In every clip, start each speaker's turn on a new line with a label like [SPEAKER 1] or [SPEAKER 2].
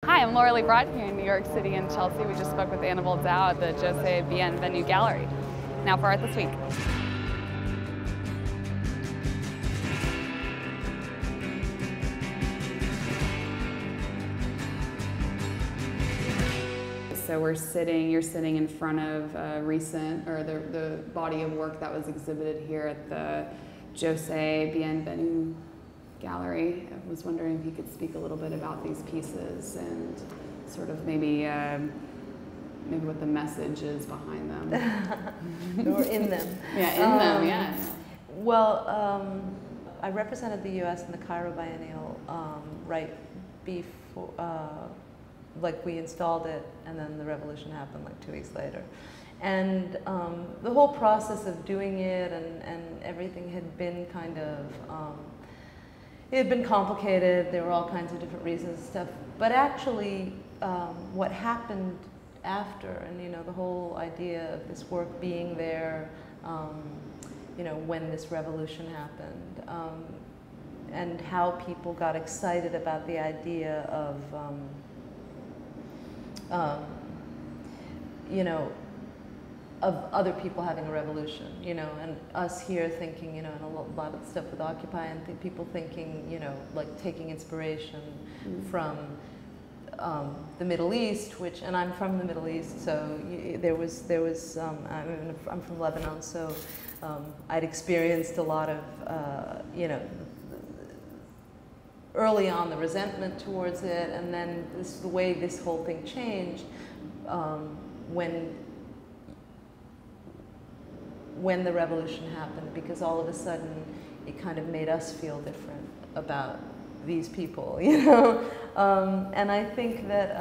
[SPEAKER 1] Hi, I'm LauraLee here in New York City and Chelsea. We just spoke with Annabel Daou at the Josée Bienvenu Gallery. Now for Art This Week. So you're sitting in front of the body of work that was exhibited here at the Josée Bienvenu Gallery. I was wondering if you could speak a little bit about these pieces and sort of maybe what the message is behind them.
[SPEAKER 2] Or in them.
[SPEAKER 1] Yeah, in them, yeah.
[SPEAKER 2] Well, I represented the U.S. in the Cairo Biennial right before, like we installed it, and then the revolution happened like 2 weeks later. And the whole process of doing it and everything had been kind of, it had been complicated. There were all kinds of different reasons and stuff. But actually, what happened after, and the whole idea of this work being there, when this revolution happened, and how people got excited about the idea of, of other people having a revolution, and us here thinking, and a lot of the stuff with Occupy, and people thinking, like taking inspiration from the Middle East, and I'm from the Middle East, so I'm from Lebanon, so I'd experienced a lot of, early on the resentment towards it, and then the way this whole thing changed when the revolution happened, because all of a sudden it kind of made us feel different about these people, and I think that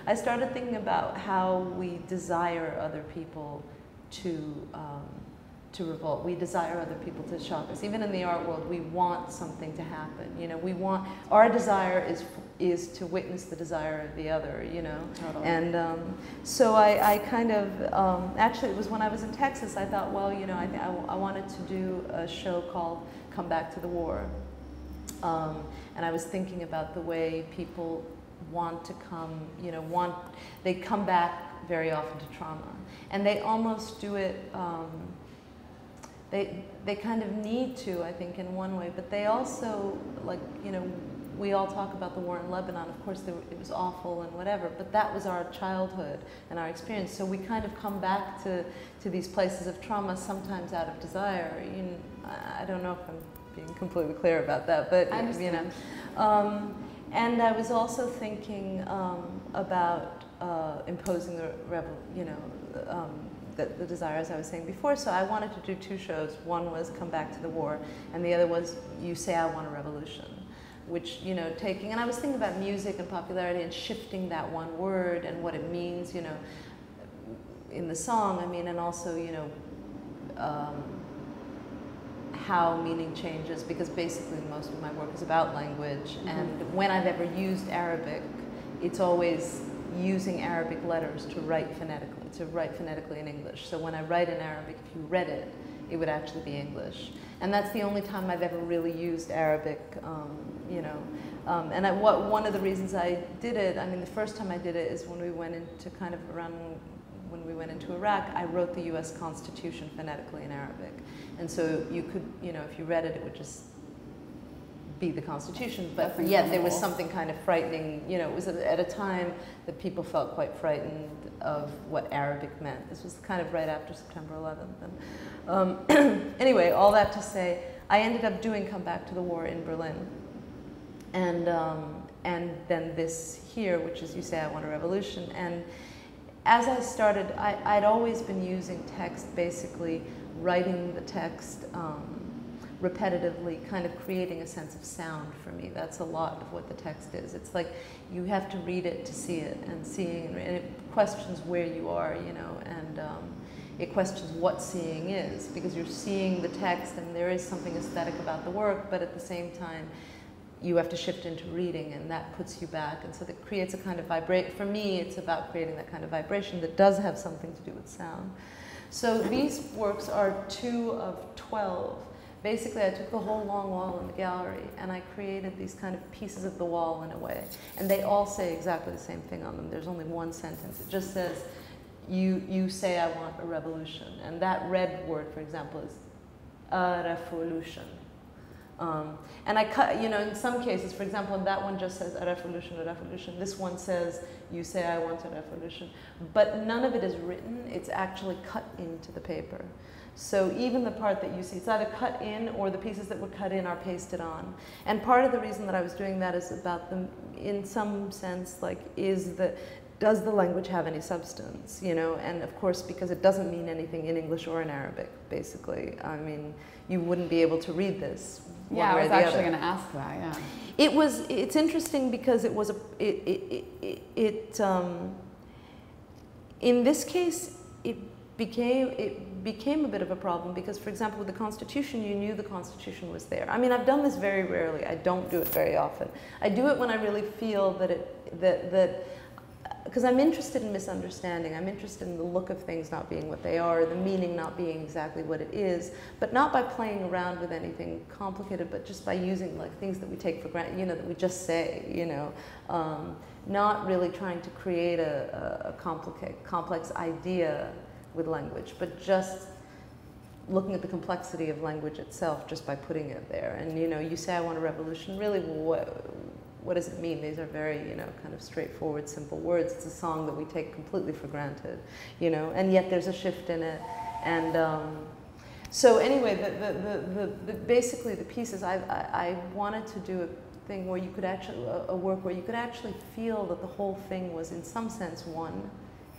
[SPEAKER 2] I started thinking about how we desire other people to revolt. We desire other people to shock us. Even in the art world, we want something to happen. Our desire is to witness the desire of the other.
[SPEAKER 1] Totally.
[SPEAKER 2] And so I kind of actually, it was when I was in Texas. I thought, well, I wanted to do a show called "Come Back to the War," and I was thinking about the way people want to come. They come back very often to trauma, and they almost do it. They kind of need to, I think, in one way, but they also, we all talk about the war in Lebanon. Of course, it was awful and whatever, but that was our childhood and our experience. So we kind of come back to these places of trauma, sometimes out of desire. I don't know if I'm being completely clear about that, but
[SPEAKER 1] I understand.
[SPEAKER 2] And I was also thinking about imposing the desires I was saying before. So I wanted to do two shows. One was Come Back to the War, and the other was You Say I Want a Revolution, which, taking, and I was thinking about music and popularity and shifting that one word and what it means, in the song, and also, how meaning changes, because basically most of my work is about language, and when I've ever used Arabic, it's always using Arabic letters to write phonetically in English. So when I write in Arabic, if you read it, it would actually be English. And that's the only time I've ever really used Arabic, and one of the reasons I did it, the first time I did it is when we went into when we went into Iraq, I wrote the US Constitution phonetically in Arabic. And so you could, if you read it, it would just be the Constitution, but yet there was something kind of frightening, it was at a time that people felt quite frightened of what Arabic meant. This was kind of right after September 11th. And, anyway, all that to say, I ended up doing Come Back to the War in Berlin. And then this here, which is You Say I Want a Revolution. And as I started, I'd always been using text, basically writing the text repetitively, kind of creating a sense of sound for me. That's a lot of what the text is. It's like you have to read it to see it, and seeing, and it questions where you are, and it questions what seeing is, because you're seeing the text and there is something aesthetic about the work, but at the same time you have to shift into reading, and that puts you back, and so that creates a kind of vibration. For me, it's about creating that kind of vibration that does have something to do with sound. So these works are 2 of 12 basically I took the whole long wall in the gallery and I created these kind of pieces of the wall in a way. And they all say exactly the same thing on them. There's only one sentence. It just says, you say I want a revolution. And that red word, for example, is a revolution. And I cut, you know, in some cases, for example, that one just says a revolution, a revolution. This one says, you say I want a revolution. But none of it is written, it's actually cut into the paper. So even the part that you see, it's either cut in or the pieces that were cut in are pasted on. And part of the reason that I was doing that is about them, in some sense, like, does the language have any substance, you know? And of course, because it doesn't mean anything in English or in Arabic, basically. I mean, you wouldn't be able to read this.
[SPEAKER 1] Yeah, I was actually going to ask that, yeah.
[SPEAKER 2] It's interesting because it was in this case, it became a bit of a problem because, for example, with the Constitution, you knew the Constitution was there. I mean, I've done this very rarely. I don't do it very often. I do it when I really feel that because I'm interested in misunderstanding. I'm interested in the look of things not being what they are, the meaning not being exactly what it is, but not by playing around with anything complicated, but just by using like things that we take for granted, you know, that we just say, you know, not really trying to create a complex idea with language, but just looking at the complexity of language itself just by putting it there. And, you know, you say I want a revolution, really, what does it mean? These are very, you know, kind of straightforward, simple words. It's a song that we take completely for granted, you know, and yet there's a shift in it. And so anyway, basically the pieces, I wanted to do a thing where you could actually, a work where you could actually feel that the whole thing was in some sense one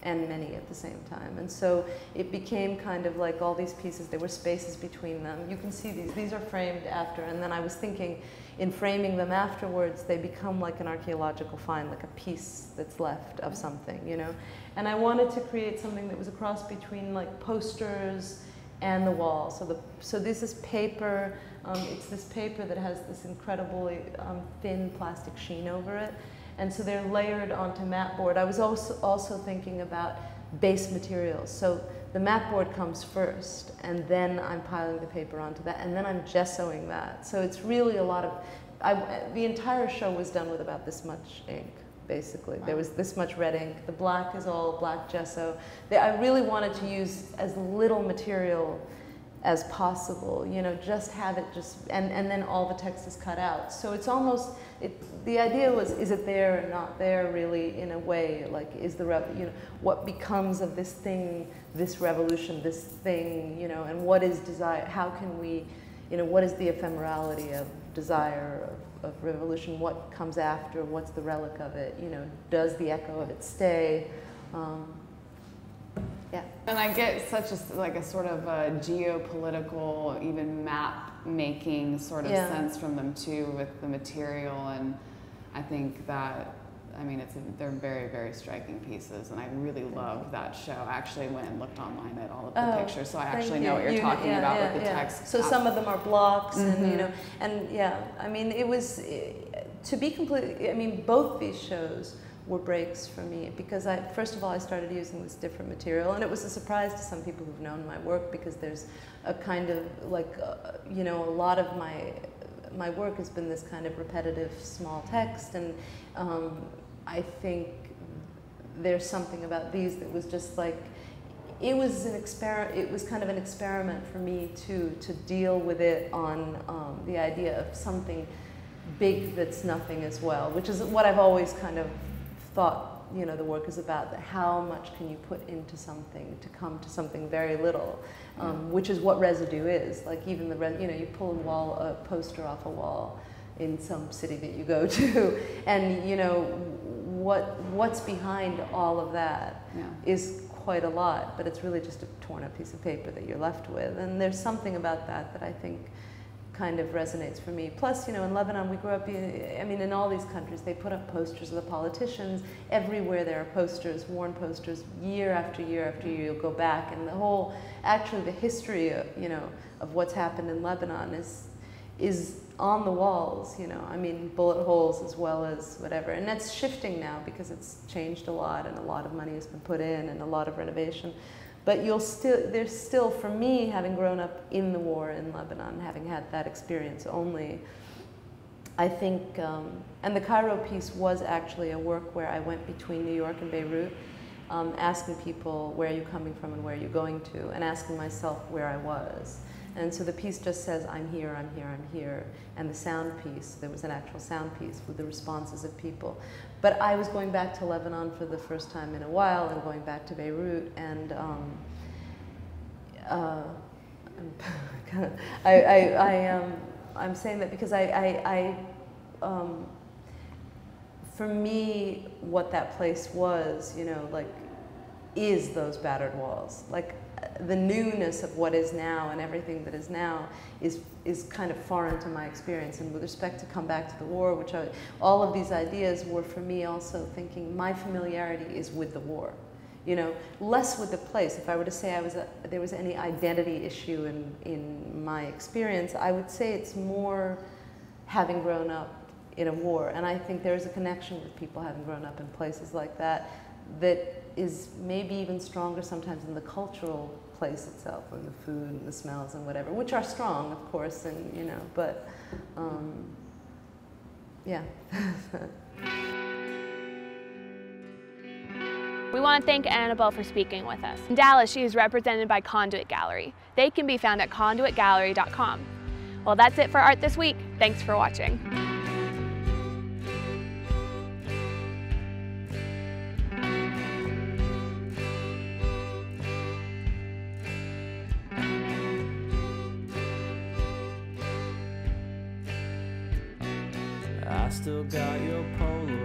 [SPEAKER 2] and many at the same time. And so it became kind of like all these pieces, there were spaces between them. You can see these are framed after, and then I was thinking, in framing them afterwards, they become like an archaeological find, like a piece that's left of something, you know? And I wanted to create something that was a cross between like posters and the wall. So this is paper, it's this paper that has this incredibly thin plastic sheen over it. And so they're layered onto mat board. I was also thinking about base materials. So the mat board comes first, and then I'm piling the paper onto that, and then I'm gessoing that. So it's really a lot of, the entire show was done with about this much ink, basically. There was this much red ink. The black is all black gesso. I really wanted to use as little material as possible, you know, just have it and then all the text is cut out. So it's almost, the idea was, is it there or not there really in a way, like is you know, what becomes of this thing, this revolution, this thing, you know, and what is desire, how can we, you know, what is the ephemerality of desire, of revolution, what comes after, what's the relic of it, you know, does the echo of it stay? Yeah.
[SPEAKER 1] And I get such a sort of a geopolitical, even map making sort of sense from them too, with the material. And I think that, I mean, they're very, very striking pieces, and I really love that show. I actually went and looked online at all of the pictures, so I actually know what you're talking about with the text.
[SPEAKER 2] So some of them are blocks, and you know, and yeah, I mean, it was, to be completely, I mean, both these shows were breaks for me, because first of all, I started using this different material, and it was a surprise to some people who've known my work, because there's a kind of like, you know, a lot of my work has been this kind of repetitive small text, and I think there's something about these that was just like, it was kind of an experiment for me to deal with it on the idea of something big that's nothing as well, which is what I've always kind of thought, you know, the work is about, that how much can you put into something to come to something very little, which is what residue is. Like even you know, you pull a poster off a wall in some city that you go to, and you know, what's behind all of that is quite a lot, but it's really just a torn up piece of paper that you're left with. And there's something about that I think kind of resonates for me. Plus, you know, in Lebanon, we grew up, I mean, in all these countries, they put up posters of the politicians. Everywhere there are posters, worn posters, year after year after year. You'll go back, and actually the history, you know, of what's happened in Lebanon is on the walls, you know, I mean, bullet holes as well as whatever. And that's shifting now because it's changed a lot, and a lot of money has been put in, and a lot of renovation. But there's still, for me, having grown up in the war in Lebanon, having had that experience only, I think, and the Cairo piece was actually a work where I went between New York and Beirut, asking people, where are you coming from and where are you going to, and asking myself where I was. And so the piece just says, I'm here, I'm here, I'm here. And the sound piece, there was an actual sound piece with the responses of people. But I was going back to Lebanon for the first time in a while and going back to Beirut, and I'm saying that because for me, what that place was, you know, like, is those battered walls. Like, the newness of what is now and everything that is now is kind of foreign to my experience. And with respect to come back to the war, which all of these ideas were for me also thinking my familiarity is with the war. You know, less with the place. If I were to say there was any identity issue in my experience, I would say it's more having grown up in a war. And I think there's a connection with people having grown up in places like that that is maybe even stronger sometimes in the cultural place itself, and the food and the smells and whatever, which are strong, of course, and you know, but yeah.
[SPEAKER 3] We want to thank Annabel for speaking with us. In Dallas, she is represented by Conduit Gallery. They can be found at conduitgallery.com. Well, that's it for Art This Week. Thanks for watching.
[SPEAKER 4] I still got your Polaroid.